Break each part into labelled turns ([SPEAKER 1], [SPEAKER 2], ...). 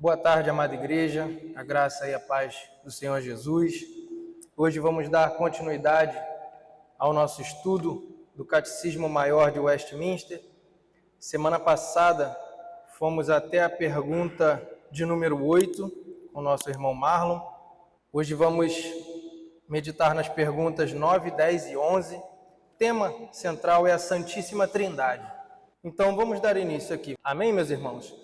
[SPEAKER 1] Boa tarde, amada igreja, a graça e a paz do Senhor Jesus. Hoje vamos dar continuidade ao nosso estudo do Catecismo Maior de Westminster. Semana passada fomos até a pergunta de número 8 com o nosso irmão Marlon. Hoje vamos meditar nas perguntas 9, 10 e 11. O tema central é a Santíssima Trindade. Então vamos dar início aqui. Amém, meus irmãos?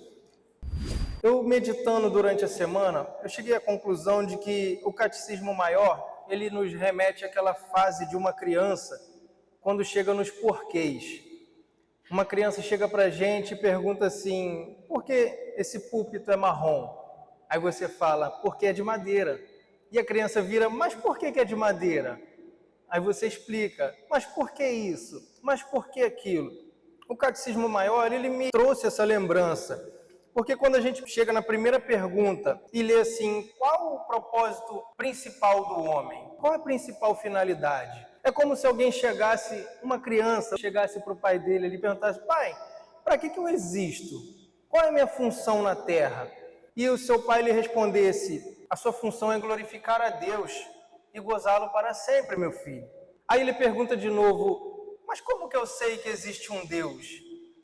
[SPEAKER 1] Eu, meditando durante a semana, eu cheguei à conclusão de que o Catecismo Maior, ele nos remete àquela fase de uma criança, quando chega nos porquês. Uma criança chega para a gente e pergunta assim, por que esse púlpito é marrom? Aí você fala, porque é de madeira. E a criança vira, mas por que é de madeira? Aí você explica, mas por que isso? Mas por que aquilo? O Catecismo Maior, ele me trouxe essa lembrança. Porque quando a gente chega na primeira pergunta e lê assim, qual o propósito principal do homem? Qual é a principal finalidade? É como se alguém chegasse, uma criança, chegasse para o pai dele e perguntasse, pai, para que eu existo? Qual é a minha função na Terra? E o seu pai lhe respondesse, a sua função é glorificar a Deus e gozá-lo para sempre, meu filho. Aí ele pergunta de novo, mas como que eu sei que existe um Deus?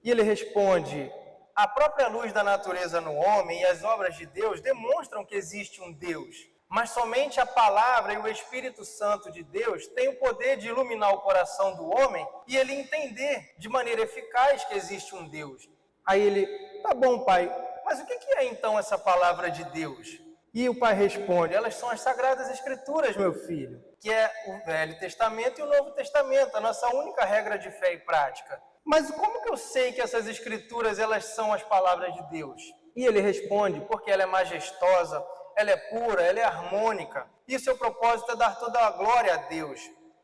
[SPEAKER 1] E ele responde, a própria luz da natureza no homem e as obras de Deus demonstram que existe um Deus, mas somente a palavra e o Espírito Santo de Deus têm o poder de iluminar o coração do homem e ele entender de maneira eficaz que existe um Deus. Aí ele, tá bom, pai, mas o que é então essa palavra de Deus? E o pai responde, elas são as Sagradas Escrituras, meu filho, que é o Velho Testamento e o Novo Testamento, a nossa única regra de fé e prática. Mas como que eu sei que essas escrituras, elas são as palavras de Deus? E ele responde, porque ela é majestosa, ela é pura, ela é harmônica. E o seu propósito é dar toda a glória a Deus.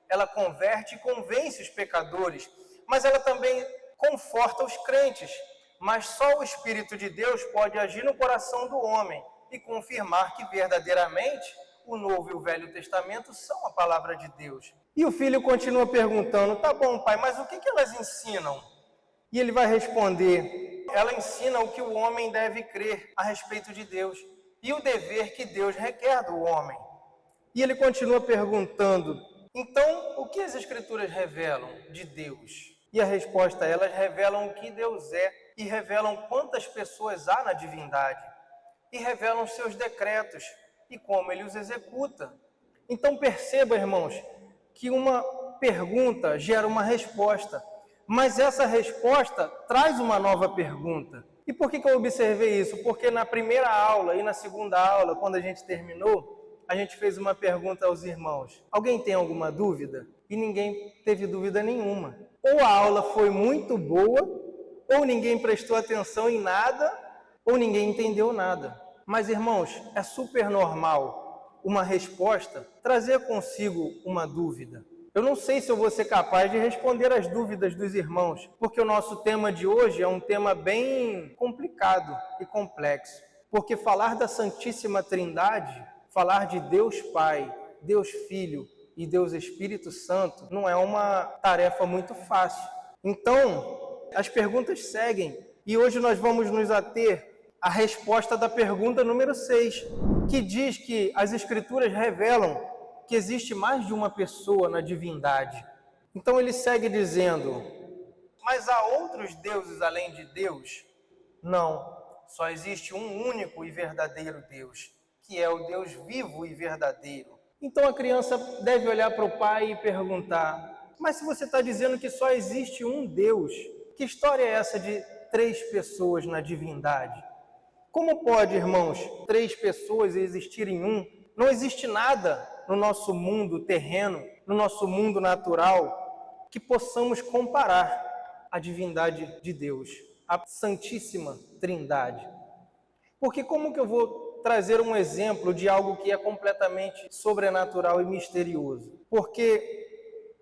[SPEAKER 1] Ela converte e convence os pecadores, mas ela também conforta os crentes. Mas só o Espírito de Deus pode agir no coração do homem e confirmar que verdadeiramente o Novo e o Velho Testamento são a palavra de Deus. E o filho continua perguntando, tá bom, pai, mas o que elas ensinam? E ele vai responder, ela ensina o que o homem deve crer a respeito de Deus e o dever que Deus requer do homem. E ele continua perguntando, então, o que as Escrituras revelam de Deus? E a resposta é, elas revelam o que Deus é e revelam quantas pessoas há na divindade e revelam seus decretos e como ele os executa. Então perceba, irmãos, que uma pergunta gera uma resposta, mas essa resposta traz uma nova pergunta. E por que eu observei isso? Porque na primeira aula e na segunda aula, quando a gente terminou, a gente fez uma pergunta aos irmãos. Alguém tem alguma dúvida? E ninguém teve dúvida nenhuma. Ou a aula foi muito boa, ou ninguém prestou atenção em nada, ou ninguém entendeu nada. Mas, irmãos, é super normal uma resposta trazer consigo uma dúvida. Eu não sei se eu vou ser capaz de responder as dúvidas dos irmãos, porque o nosso tema de hoje é um tema bem complicado e complexo. Porque falar da Santíssima Trindade, falar de Deus Pai, Deus Filho e Deus Espírito Santo, não é uma tarefa muito fácil. Então, as perguntas seguem e hoje nós vamos nos ater à resposta da pergunta número 6, que diz que as Escrituras revelam que existe mais de uma pessoa na divindade. Então ele segue dizendo, mas há outros deuses além de Deus? Não, só existe um único e verdadeiro Deus, que é o Deus vivo e verdadeiro. Então a criança deve olhar para o pai e perguntar, mas se você está dizendo que só existe um Deus, que história é essa de 3 pessoas na divindade? Como pode, irmãos, 3 pessoas existirem um? Não existe nada no nosso mundo terreno, no nosso mundo natural, que possamos comparar a divindade de Deus, a Santíssima Trindade. Porque como que eu vou trazer um exemplo de algo que é completamente sobrenatural e misterioso? Porque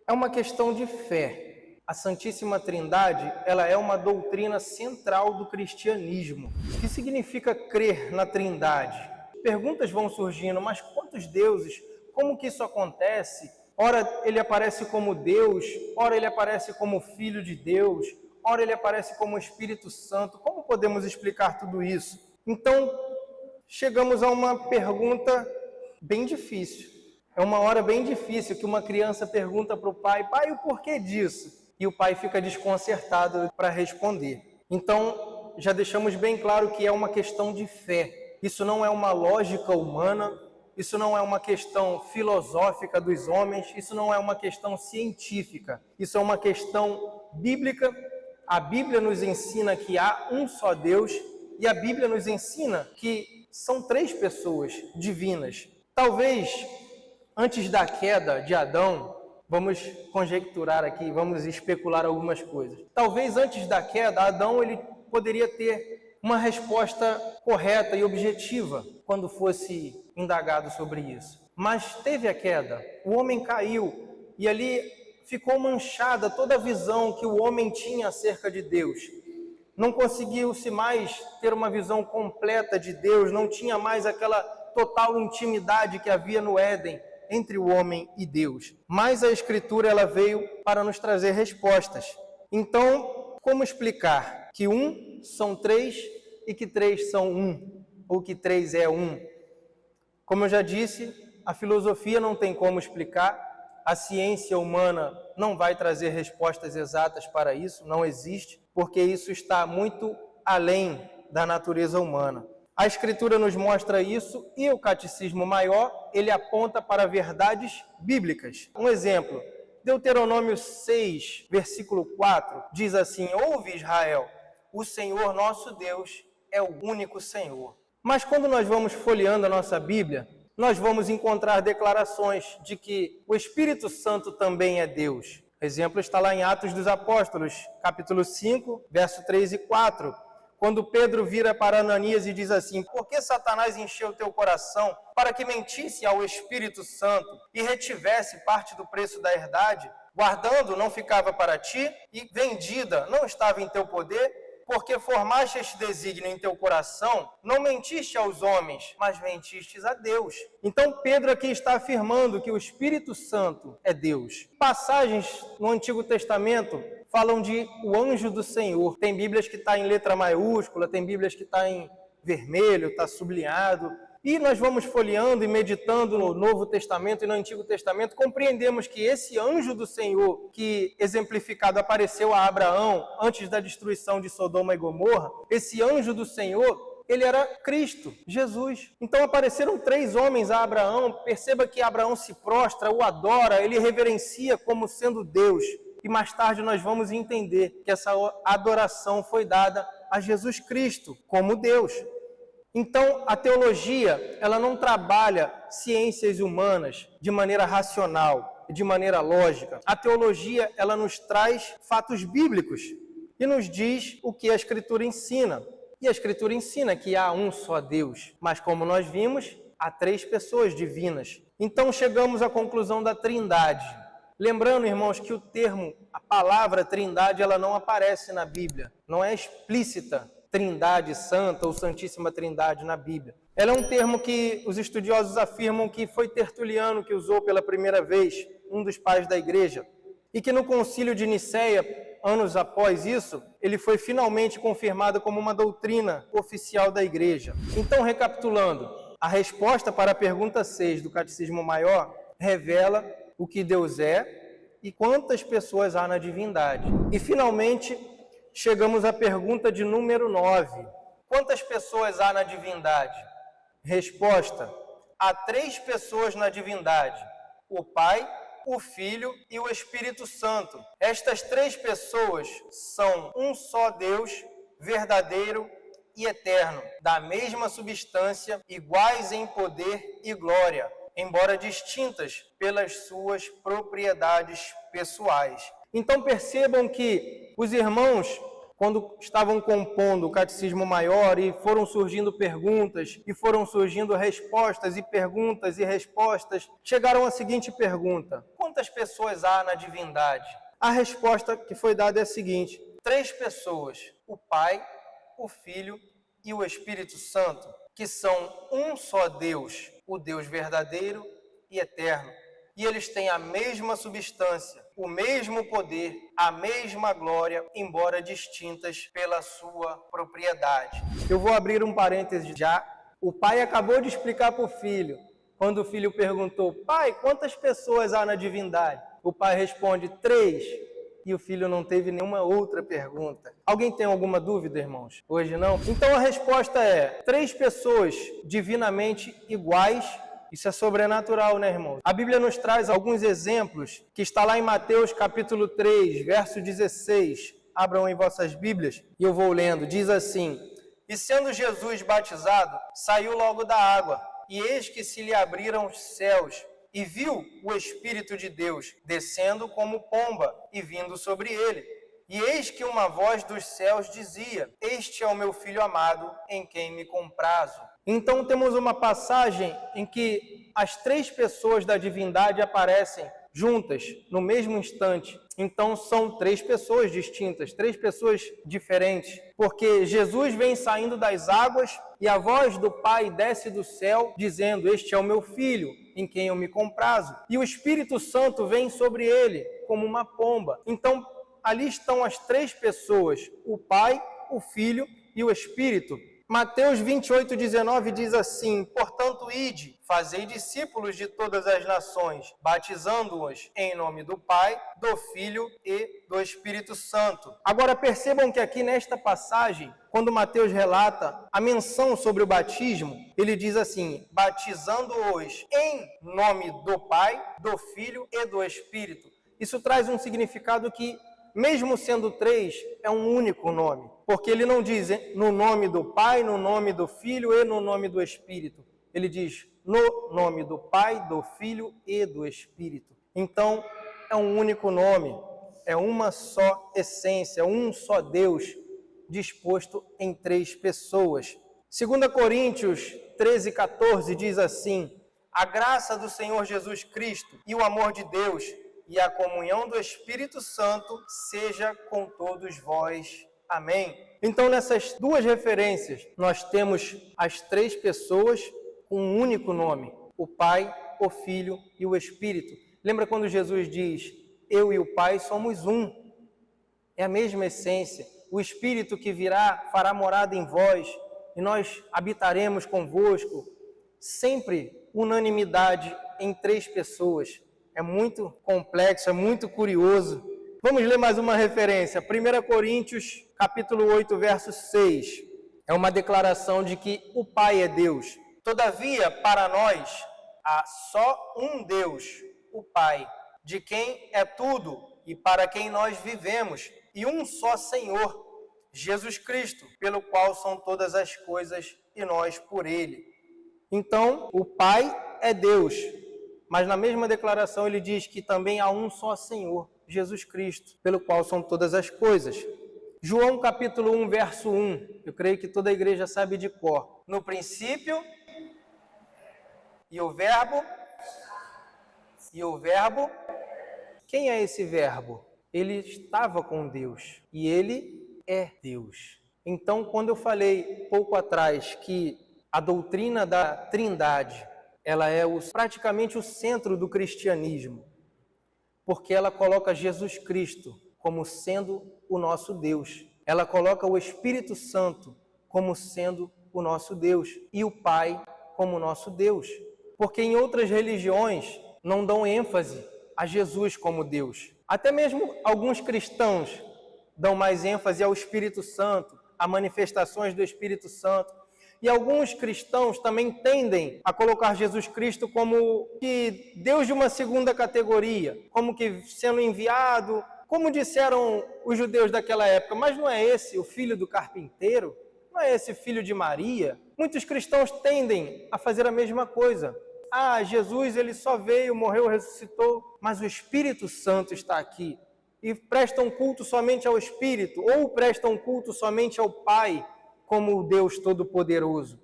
[SPEAKER 1] é uma questão de fé. A Santíssima Trindade, ela é uma doutrina central do cristianismo. O que significa crer na Trindade? Perguntas vão surgindo, mas quantos deuses? Como que isso acontece? Ora ele aparece como Deus, ora ele aparece como Filho de Deus, ora ele aparece como Espírito Santo. Como podemos explicar tudo isso? Então, chegamos a uma pergunta bem difícil. É uma hora bem difícil que uma criança pergunta para o pai: pai, o porquê disso? E o pai fica desconcertado para responder. Então, já deixamos bem claro que é uma questão de fé. Isso não é uma lógica humana, isso não é uma questão filosófica dos homens, isso não é uma questão científica, isso é uma questão bíblica. A Bíblia nos ensina que há um só Deus e a Bíblia nos ensina que são 3 pessoas divinas. Talvez antes da queda de Adão, vamos conjecturar aqui, vamos especular algumas coisas. Talvez antes da queda, Adão ele poderia ter uma resposta correta e objetiva quando fosse indagado sobre isso. Mas teve a queda, o homem caiu e ali ficou manchada toda a visão que o homem tinha acerca de Deus. Não conseguiu-se mais ter uma visão completa de Deus, não tinha mais aquela total intimidade que havia no Éden entre o homem e Deus. Mas a Escritura ela veio para nos trazer respostas. Então, como explicar que um são 3 e que 3 são um, ou que 3 é um? Como eu já disse, a filosofia não tem como explicar, a ciência humana não vai trazer respostas exatas para isso, não existe, porque isso está muito além da natureza humana. A Escritura nos mostra isso e o Catecismo Maior, ele aponta para verdades bíblicas. Um exemplo, Deuteronômio 6, versículo 4, diz assim: ouve Israel, o Senhor nosso Deus é o único Senhor. Mas quando nós vamos folheando a nossa Bíblia, nós vamos encontrar declarações de que o Espírito Santo também é Deus. O exemplo está lá em Atos dos Apóstolos, capítulo 5, verso 3 e 4, quando Pedro vira para Ananias e diz assim: por que Satanás encheu teu coração para que mentisse ao Espírito Santo e retivesse parte do preço da herdade? Guardando não ficava para ti e vendida não estava em teu poder? Porque formaste este desígnio em teu coração, não mentiste aos homens, mas mentistes a Deus. Então Pedro aqui está afirmando que o Espírito Santo é Deus. Passagens no Antigo Testamento falam de o anjo do Senhor. Tem Bíblias que está em letra maiúscula, tem Bíblias que está em vermelho, está sublinhado. E nós vamos folheando e meditando no Novo Testamento e no Antigo Testamento, compreendemos que esse anjo do Senhor, que exemplificado apareceu a Abraão antes da destruição de Sodoma e Gomorra, esse anjo do Senhor, ele era Cristo, Jesus. Então apareceram 3 homens a Abraão, perceba que Abraão se prostra, o adora, ele reverencia como sendo Deus. E mais tarde nós vamos entender que essa adoração foi dada a Jesus Cristo como Deus. Então, a teologia, ela não trabalha ciências humanas de maneira racional, de maneira lógica. A teologia, ela nos traz fatos bíblicos e nos diz o que a Escritura ensina. E a Escritura ensina que há um só Deus, mas como nós vimos, há 3 pessoas divinas. Então, chegamos à conclusão da Trindade. Lembrando, irmãos, que o termo, a palavra Trindade, ela não aparece na Bíblia, não é explícita. Trindade Santa ou Santíssima Trindade na Bíblia. Ela é um termo que os estudiosos afirmam que foi Tertuliano que usou pela primeira vez, um dos pais da igreja, e que no concílio de Nicéia, anos após isso, ele foi finalmente confirmado como uma doutrina oficial da igreja. Então, recapitulando, a resposta para a pergunta 6 do Catecismo Maior revela o que Deus é e quantas pessoas há na divindade. E, finalmente, chegamos à pergunta de número 9. Quantas pessoas há na divindade? Resposta: há 3 pessoas na divindade: o Pai, o Filho e o Espírito Santo. Estas 3 pessoas são um só Deus, verdadeiro e eterno, da mesma substância, iguais em poder e glória, embora distintas pelas suas propriedades pessoais. Então percebam que os irmãos, quando estavam compondo o Catecismo Maior e foram surgindo perguntas, e foram surgindo respostas e perguntas e respostas, chegaram à seguinte pergunta: quantas pessoas há na divindade? A resposta que foi dada é a seguinte: 3 pessoas, o Pai, o Filho e o Espírito Santo, que são um só Deus, o Deus verdadeiro e eterno. E eles têm a mesma substância, o mesmo poder, a mesma glória, embora distintas pela sua propriedade. Eu vou abrir um parêntese já O pai acabou de explicar para o filho. Quando o filho perguntou, pai, quantas pessoas há na divindade? O pai responde, 3. E o filho não teve nenhuma outra pergunta. Alguém tem alguma dúvida, irmãos? Hoje não? Então a resposta é, 3 pessoas divinamente iguais. Isso é sobrenatural, né, irmãos? A Bíblia nos traz alguns exemplos, que está lá em Mateus capítulo 3, verso 16. Abram em vossas Bíblias e eu vou lendo. Diz assim, e sendo Jesus batizado, saiu logo da água, e eis que se lhe abriram os céus, e viu o Espírito de Deus descendo como pomba e vindo sobre ele. E eis que uma voz dos céus dizia, este é o meu Filho amado, em quem me comprazo. Então temos uma passagem em que as 3 pessoas da divindade aparecem juntas, no mesmo instante. Então são 3 pessoas distintas, 3 pessoas diferentes, porque Jesus vem saindo das águas e a voz do Pai desce do céu, dizendo, este é o meu Filho, em quem eu me comprazo. E o Espírito Santo vem sobre ele, como uma pomba. Então, ali estão as 3 pessoas, o Pai, o Filho e o Espírito. Mateus 28, 19 diz assim, portanto, ide, fazei discípulos de todas as nações, batizando-os em nome do Pai, do Filho e do Espírito Santo. Agora percebam que aqui nesta passagem, quando Mateus relata a menção sobre o batismo, ele diz assim, batizando-os em nome do Pai, do Filho e do Espírito. Isso traz um significado que, mesmo sendo 3, é um único nome. Porque ele não diz no nome do Pai, no nome do Filho e no nome do Espírito. Ele diz no nome do Pai, do Filho e do Espírito. Então, é um único nome, é uma só essência, um só Deus, disposto em 3 pessoas. 2 Coríntios 13, 14 diz assim, a graça do Senhor Jesus Cristo e o amor de Deus e a comunhão do Espírito Santo seja com todos vós. Amém. Então, nessas 2 referências, nós temos as 3 pessoas com um único nome, o Pai, o Filho e o Espírito. Lembra quando Jesus diz, eu e o Pai somos um? É a mesma essência. O Espírito que virá fará morada em vós e nós habitaremos convosco. Sempre unanimidade em 3 pessoas. É muito complexo, é muito curioso. Vamos ler mais uma referência. 1 Coríntios, capítulo 8, verso 6. É uma declaração de que o Pai é Deus. Todavia, para nós, há só um Deus, o Pai, de quem é tudo e para quem nós vivemos, e um só Senhor, Jesus Cristo, pelo qual são todas as coisas e nós por Ele. Então, o Pai é Deus, mas na mesma declaração ele diz que também há um só Senhor, Jesus Cristo, pelo qual são todas as coisas. João capítulo 1, verso 1, eu creio que toda a igreja sabe de cor. No princípio, e o verbo, quem é esse verbo? Ele estava com Deus, e ele é Deus. Então, quando eu falei pouco atrás que a doutrina da Trindade, ela é praticamente o centro do cristianismo, porque ela coloca Jesus Cristo como sendo o nosso Deus. Ela coloca o Espírito Santo como sendo o nosso Deus e o Pai como nosso Deus. Porque em outras religiões não dão ênfase a Jesus como Deus. Até mesmo alguns cristãos dão mais ênfase ao Espírito Santo, a manifestações do Espírito Santo. E alguns cristãos também tendem a colocar Jesus Cristo como que Deus de uma segunda categoria, como que sendo enviado, como disseram os judeus daquela época, mas não é esse o filho do carpinteiro? Não é esse filho de Maria? Muitos cristãos tendem a fazer a mesma coisa. Ah, Jesus ele só veio, morreu, ressuscitou, mas o Espírito Santo está aqui. E prestam culto somente ao Espírito, ou prestam culto somente ao Pai, como o Deus Todo-Poderoso.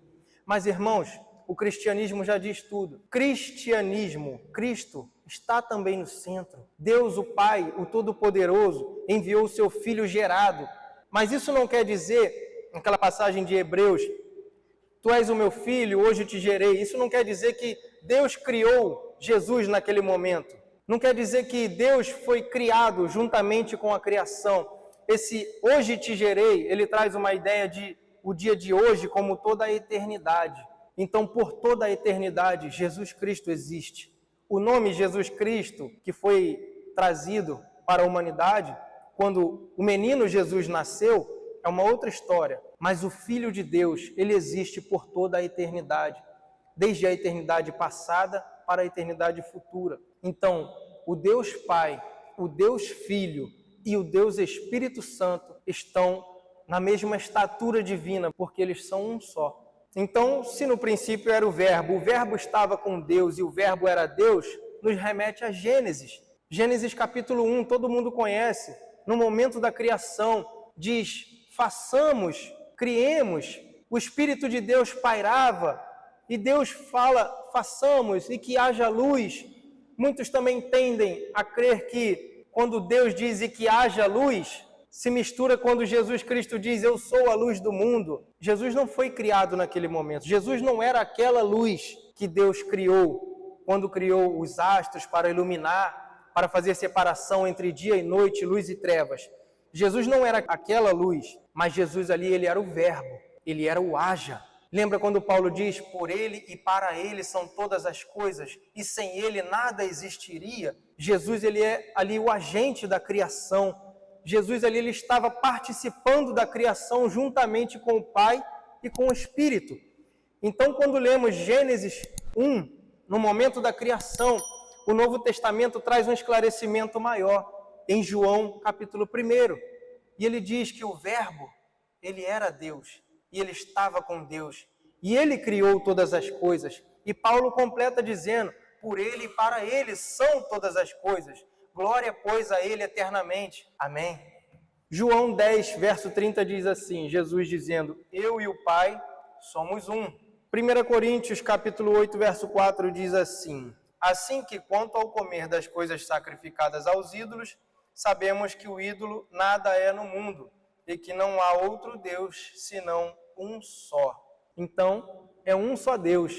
[SPEAKER 1] Mas, irmãos, o cristianismo já diz tudo. Cristianismo, Cristo, está também no centro. Deus, o Pai, o Todo-Poderoso, enviou o seu Filho gerado. Mas isso não quer dizer, naquela passagem de Hebreus, tu és o meu filho, hoje eu te gerei. Isso não quer dizer que Deus criou Jesus naquele momento. Não quer dizer que Deus foi criado juntamente com a criação. Esse hoje te gerei, ele traz uma ideia de o dia de hoje como toda a eternidade. Então, por toda a eternidade, Jesus Cristo existe. O nome Jesus Cristo, que foi trazido para a humanidade, quando o menino Jesus nasceu, é uma outra história. Mas o Filho de Deus, ele existe por toda a eternidade, desde a eternidade passada para a eternidade futura. Então, o Deus Pai, o Deus Filho e o Deus Espírito Santo estão na mesma estatura divina, porque eles são um só. Então, se no princípio era o Verbo estava com Deus e o Verbo era Deus, nos remete a Gênesis. Gênesis capítulo 1, todo mundo conhece. No momento da criação, diz, façamos, criemos. O Espírito de Deus pairava e Deus fala, façamos e que haja luz. Muitos também tendem a crer que quando Deus diz e que haja luz, se mistura quando Jesus Cristo diz, eu sou a luz do mundo. Jesus não foi criado naquele momento. Jesus não era aquela luz que Deus criou, quando criou os astros para iluminar, para fazer separação entre dia e noite, luz e trevas. Jesus não era aquela luz, mas Jesus ali, ele era o Verbo, ele era o haja. Lembra quando Paulo diz, por ele e para ele são todas as coisas, e sem ele nada existiria? Jesus, ele é ali o agente da criação. Jesus ali, ele estava participando da criação juntamente com o Pai e com o Espírito. Então, quando lemos Gênesis 1, no momento da criação, o Novo Testamento traz um esclarecimento maior, em João capítulo 1. E ele diz que o Verbo, ele era Deus, e ele estava com Deus, e ele criou todas as coisas. E Paulo completa dizendo, por ele e para ele são todas as coisas. Glória, pois, a ele eternamente. Amém. João 10, verso 30 diz assim, Jesus dizendo, eu e o Pai somos um. 1 Coríntios, capítulo 8, verso 4 diz assim, assim que quanto ao comer das coisas sacrificadas aos ídolos, sabemos que o ídolo nada é no mundo, e que não há outro Deus, senão um só. Então, é um só Deus,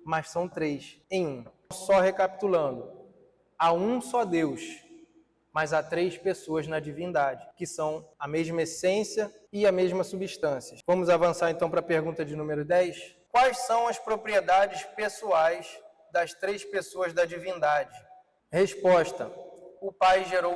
[SPEAKER 1] mas são três em um. Só recapitulando, há um só Deus, mas há três pessoas na divindade, que são a mesma essência e a mesma substância. Vamos avançar então para a pergunta de número 10. Quais são as propriedades pessoais das três pessoas da divindade? Resposta: o Pai gerou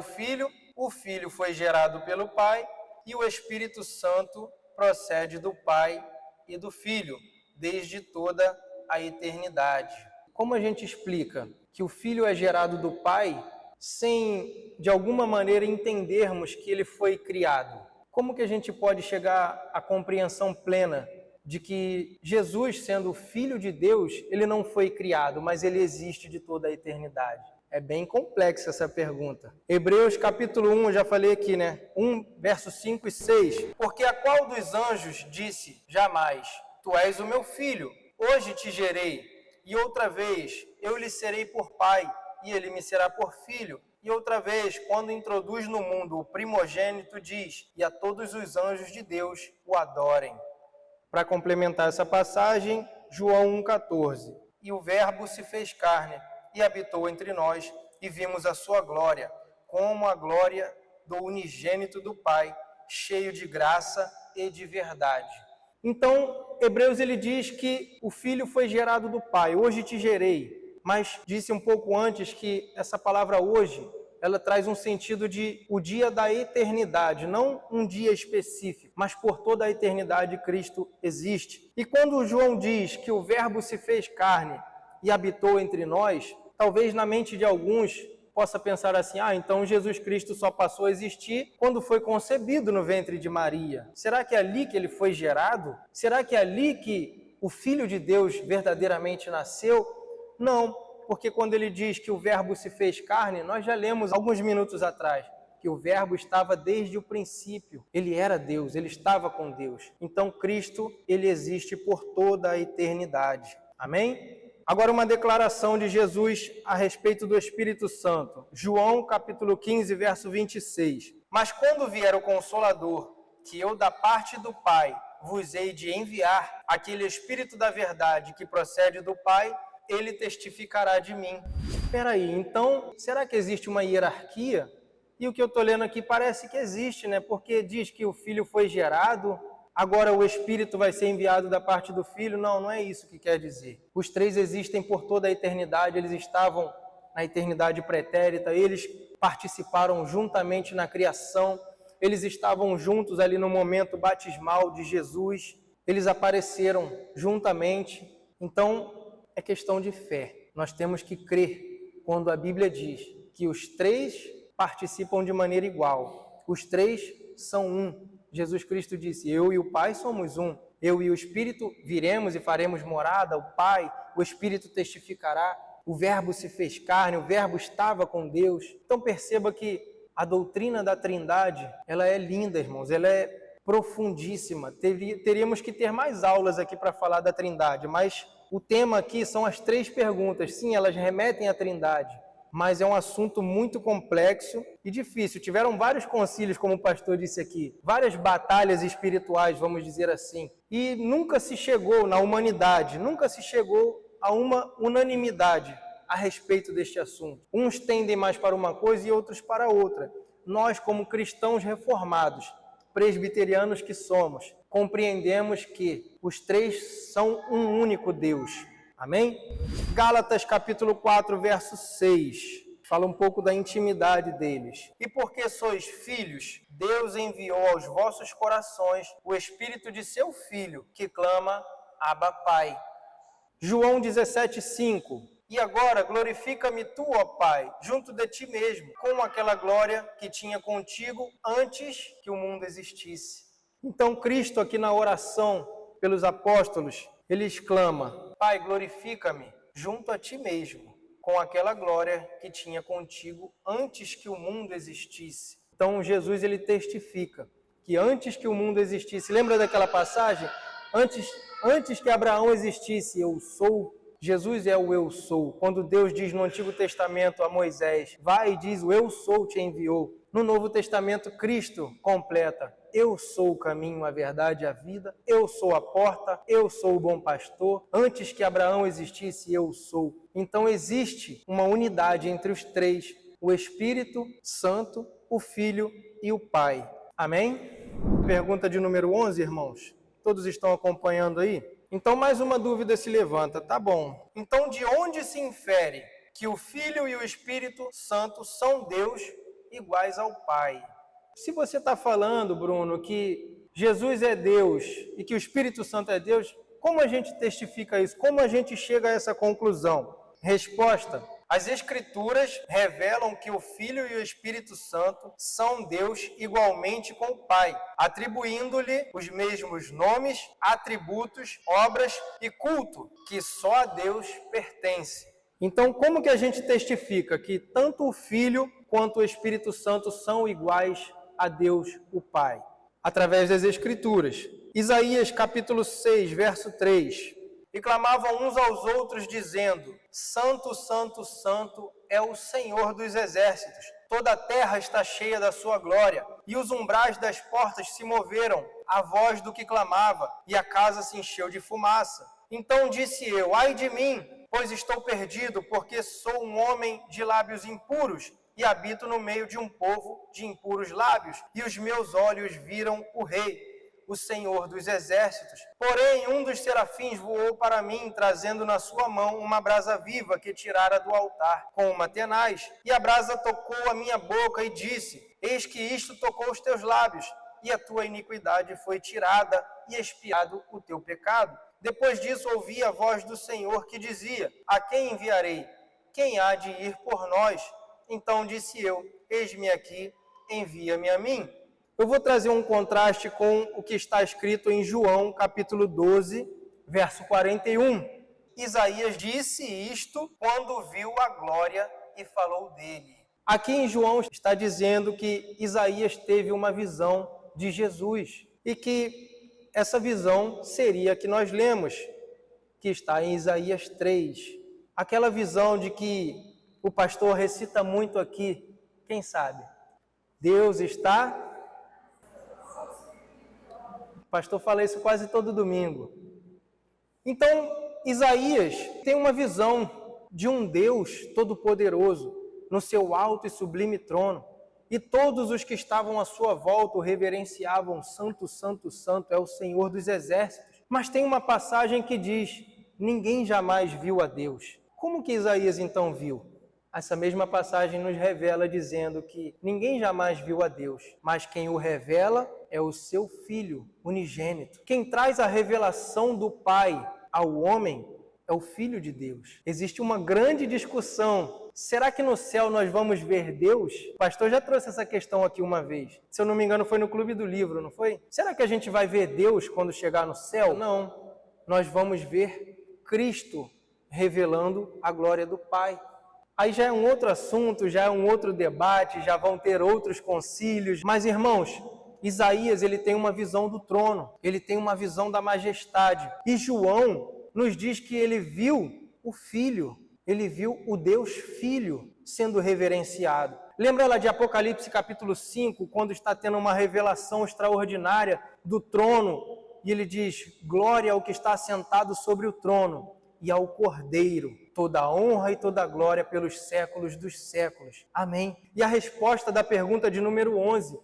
[SPEAKER 1] o Filho foi gerado pelo Pai e o Espírito Santo procede do Pai e do Filho, desde toda a eternidade. Como a gente explica que o Filho é gerado do Pai sem, de alguma maneira, entendermos que ele foi criado? Como que a gente pode chegar à compreensão plena de que Jesus, sendo o Filho de Deus, ele não foi criado, mas ele existe de toda a eternidade? É bem complexa essa pergunta. Hebreus capítulo 1, eu já falei aqui, né? 1, versos 5 e 6. Porque a qual dos anjos disse, jamais, tu és o meu filho, hoje te gerei, e outra vez eu lhe serei por pai, e ele me será por filho. E outra vez, quando introduz no mundo o primogênito, diz, e a todos os anjos de Deus o adorem. Para complementar essa passagem, João 1,14. E o Verbo se fez carne, e habitou entre nós, e vimos a sua glória, como a glória do unigênito do Pai, cheio de graça e de verdade. Então, Hebreus ele diz que o Filho foi gerado do Pai, hoje te gerei, mas disse um pouco antes que essa palavra hoje, ela traz um sentido de o dia da eternidade, não um dia específico, mas por toda a eternidade Cristo existe. E quando João diz que o Verbo se fez carne e habitou entre nós, talvez na mente de alguns possa pensar assim, então Jesus Cristo só passou a existir quando foi concebido no ventre de Maria. Será que é ali que ele foi gerado? Será que é ali que o Filho de Deus verdadeiramente nasceu? Não, porque quando ele diz que o Verbo se fez carne, nós já lemos alguns minutos atrás, que o Verbo estava desde o princípio. Ele era Deus, ele estava com Deus. Então Cristo, ele existe por toda a eternidade. Amém? Agora uma declaração de Jesus a respeito do Espírito Santo. João capítulo 15, verso 26. Mas quando vier o Consolador, que eu da parte do Pai vos hei de enviar, aquele Espírito da verdade que procede do Pai, ele testificará de mim. Espera aí, então, será que existe uma hierarquia? E o que eu estou lendo aqui parece que existe, né? Porque diz que o Filho foi gerado, agora o Espírito vai ser enviado da parte do Filho. Não, não é isso que quer dizer. Os três existem por toda a eternidade, eles estavam na eternidade pretérita, eles participaram juntamente na criação, eles estavam juntos ali no momento batismal de Jesus, eles apareceram juntamente. Então, é questão de fé. Nós temos que crer quando a Bíblia diz que os três participam de maneira igual. Os três são um. Jesus Cristo disse: eu e o Pai somos um. Eu e o Espírito viremos e faremos morada. O Pai, o Espírito testificará. O Verbo se fez carne, o Verbo estava com Deus. Então perceba que a doutrina da Trindade, ela é linda, irmãos, ela é profundíssima. Teríamos que ter mais aulas aqui para falar da Trindade, mas o tema aqui são as três perguntas. Sim, elas remetem à Trindade, mas é um assunto muito complexo e difícil. Tiveram vários concílios, como o pastor disse aqui, várias batalhas espirituais, vamos dizer assim, e nunca se chegou na humanidade, nunca se chegou a uma unanimidade a respeito deste assunto. Uns tendem mais para uma coisa e outros para outra. Nós, como cristãos reformados, presbiterianos que somos, compreendemos que os três são um único Deus. Amém? Gálatas capítulo 4, verso 6, fala um pouco da intimidade deles. E porque sois filhos, Deus enviou aos vossos corações o Espírito de seu Filho, que clama, Abba, Pai. João 17:5. E agora glorifica-me tu, ó Pai, junto de ti mesmo, com aquela glória que tinha contigo antes que o mundo existisse. Então Cristo aqui na oração pelos apóstolos, ele exclama: Pai, glorifica-me junto a ti mesmo, com aquela glória que tinha contigo antes que o mundo existisse. Então Jesus, ele testifica que antes que o mundo existisse, lembra daquela passagem? Antes que Abraão existisse, eu sou. Jesus é o eu sou. Quando Deus diz no Antigo Testamento a Moisés, vai e diz, o eu sou te enviou. No Novo Testamento, Cristo completa, eu sou o caminho, a verdade e a vida, eu sou a porta, eu sou o bom pastor. Antes que Abraão existisse, eu sou. Então existe uma unidade entre os três, o Espírito Santo, o Filho e o Pai. Amém? Pergunta de número 11, irmãos. Todos estão acompanhando aí? Então, mais uma dúvida se levanta. Tá bom. Então, de onde se infere que o Filho e o Espírito Santo são Deus iguais ao Pai? Se você está falando, Bruno, que Jesus é Deus e que o Espírito Santo é Deus, como a gente testifica isso? Como a gente chega a essa conclusão? Resposta: as Escrituras revelam que o Filho e o Espírito Santo são Deus igualmente com o Pai, atribuindo-lhe os mesmos nomes, atributos, obras e culto que só a Deus pertence. Então, como que a gente testifica que tanto o Filho quanto o Espírito Santo são iguais a Deus, o Pai? Através das Escrituras. Isaías capítulo 6, verso 3. E clamavam uns aos outros, dizendo: Santo, Santo, Santo é o Senhor dos exércitos. Toda a terra está cheia da sua glória. E os umbrais das portas se moveram à voz do que clamava, e a casa se encheu de fumaça. Então disse eu: ai de mim, pois estou perdido, porque sou um homem de lábios impuros, e habito no meio de um povo de impuros lábios, e os meus olhos viram o Rei, o Senhor dos exércitos. Porém, um dos serafins voou para mim, trazendo na sua mão uma brasa viva que tirara do altar com uma tenaz. E a brasa tocou a minha boca e disse: eis que isto tocou os teus lábios, e a tua iniquidade foi tirada e expiado o teu pecado. Depois disso ouvi a voz do Senhor que dizia: a quem enviarei? Quem há de ir por nós? Então disse eu: eis-me aqui, envia-me a mim. Eu vou trazer um contraste com o que está escrito em João, capítulo 12, verso 41. Isaías disse isto quando viu a glória e falou dele. Aqui em João está dizendo que Isaías teve uma visão de Jesus e que essa visão seria a que nós lemos, que está em Isaías 3. Aquela visão de que o pastor recita muito aqui, quem sabe? Deus está... O pastor fala isso quase todo domingo. Então, Isaías tem uma visão de um Deus todo-poderoso no seu alto e sublime trono. e todos os que estavam à sua volta o reverenciavam: Santo, Santo, Santo é o Senhor dos exércitos. Mas tem uma passagem que diz: ninguém jamais viu a Deus. Como que Isaías então viu? Essa mesma passagem nos revela dizendo que ninguém jamais viu a Deus, mas quem o revela é o seu Filho unigênito. Quem traz a revelação do Pai ao homem é o Filho de Deus. Existe uma grande discussão. Será que no céu nós vamos ver Deus? O pastor já trouxe essa questão aqui uma vez. Se eu não me engano, foi no Clube do Livro, não foi? Será que a gente vai ver Deus quando chegar no céu? Não. Nós vamos ver Cristo revelando a glória do Pai. Aí já é um outro assunto, já é um outro debate, já vão ter outros concílios. Mas, irmãos, Isaías, ele tem uma visão do trono, ele tem uma visão da majestade. E João nos diz que ele viu o Filho, ele viu o Deus Filho sendo reverenciado. Lembra lá de Apocalipse capítulo 5, quando está tendo uma revelação extraordinária do trono, e ele diz: glória ao que está assentado sobre o trono e ao Cordeiro, toda a honra e toda a glória pelos séculos dos séculos. Amém. E a resposta da pergunta de número 11,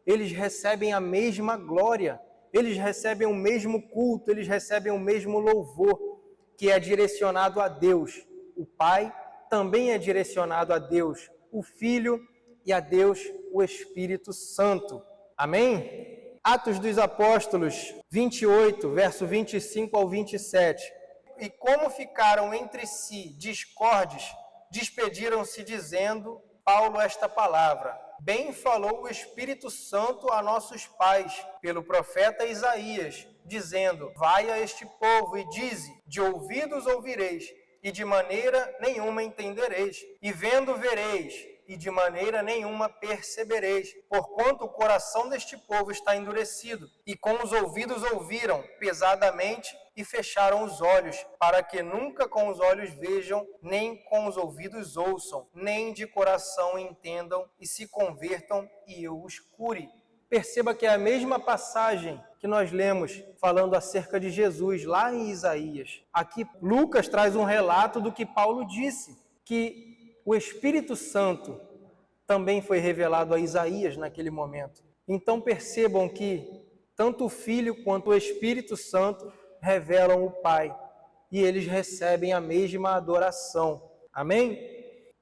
[SPEAKER 1] eles recebem a mesma glória, eles recebem o mesmo culto, eles recebem o mesmo louvor, que é direcionado a Deus. O Pai também é direcionado a Deus, o Filho e a Deus, o Espírito Santo. Amém? Atos dos Apóstolos 28, verso 25 ao 27. E como ficaram entre si discordes, despediram-se dizendo Paulo esta palavra: bem falou o Espírito Santo a nossos pais, pelo profeta Isaías, dizendo: vai a este povo e dize, de ouvidos ouvireis, e de maneira nenhuma entendereis, e vendo vereis, e de maneira nenhuma percebereis, porquanto o coração deste povo está endurecido, e com os ouvidos ouviram pesadamente, e fecharam os olhos, para que nunca com os olhos vejam, nem com os ouvidos ouçam, nem de coração entendam, e se convertam, e eu os cure. Perceba que é a mesma passagem que nós lemos falando acerca de Jesus lá em Isaías. Aqui Lucas traz um relato do que Paulo disse, que o Espírito Santo também foi revelado a Isaías naquele momento. Então percebam que tanto o Filho quanto o Espírito Santo revelam o Pai, e eles recebem a mesma adoração. Amém?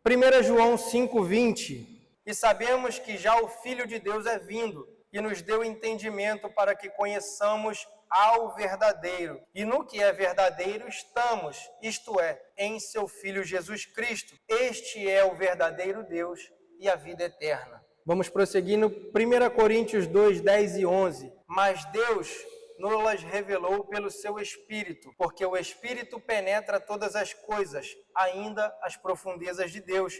[SPEAKER 1] 1 João 5,20. E sabemos que já o Filho de Deus é vindo, e nos deu entendimento para que conheçamos ao verdadeiro. E no que é verdadeiro estamos, isto é, em seu Filho Jesus Cristo. Este é o verdadeiro Deus e a vida eterna. Vamos prosseguir no 1 Coríntios 2, 10 e 11. Mas Deus nos revelou pelo seu Espírito, porque o Espírito penetra todas as coisas, ainda as profundezas de Deus.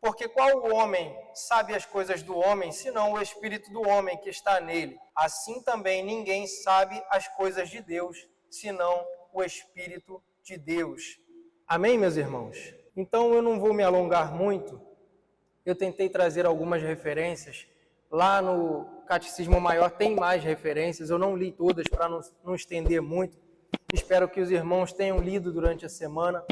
[SPEAKER 1] Porque qual homem sabe as coisas do homem, senão o Espírito do homem que está nele? Assim também ninguém sabe as coisas de Deus, senão o Espírito de Deus. Amém, meus irmãos? Então eu não vou me alongar muito. Eu tentei trazer algumas referências. Lá no Catecismo Maior tem mais referências, eu não li todas para não estender muito. Espero que os irmãos tenham lido durante a semana.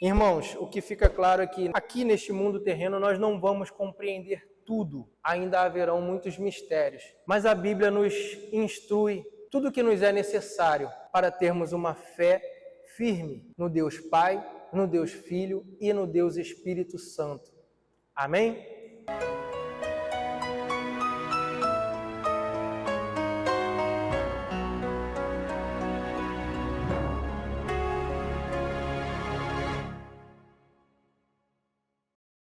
[SPEAKER 1] Irmãos, o que fica claro é que aqui neste mundo terreno nós não vamos compreender tudo. Ainda haverão muitos mistérios. Mas a Bíblia nos instrui tudo o que nos é necessário para termos uma fé firme no Deus Pai, no Deus Filho e no Deus Espírito Santo. Amém?